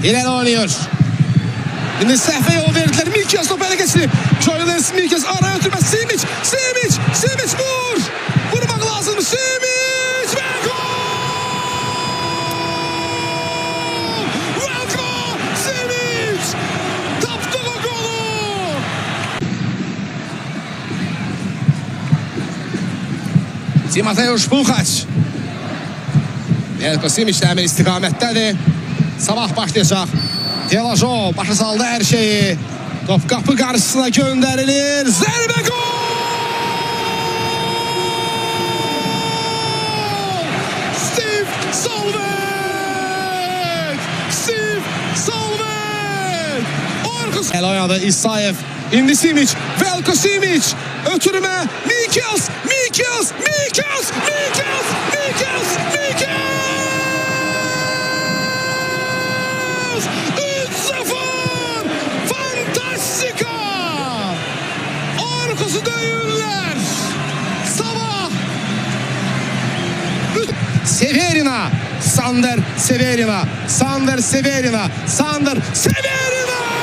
İleri oynuyor. Şimdi sehve yol verdiler. Mikias topu ele geçirip. Joylens Mikias araya ötürmez. Simic vur. Vurmak lazım. Simic ve gol. Veljko Simic. Taptı o golü. Timoteusz Puchac. Veljko Simic de hemen istikamettedir. Sabah başlayacak. Delajo başa saldı her şeyi. Top kapı karşısına gönderilir. Zerbe gol! Steve Solberg! El oynadı İsayev. İndi Simic. Veljko Simic. Ötürüme. Mikias! 3-0! Fantastika! Arkası döyürler. Sabah. Severina. Sander Severina.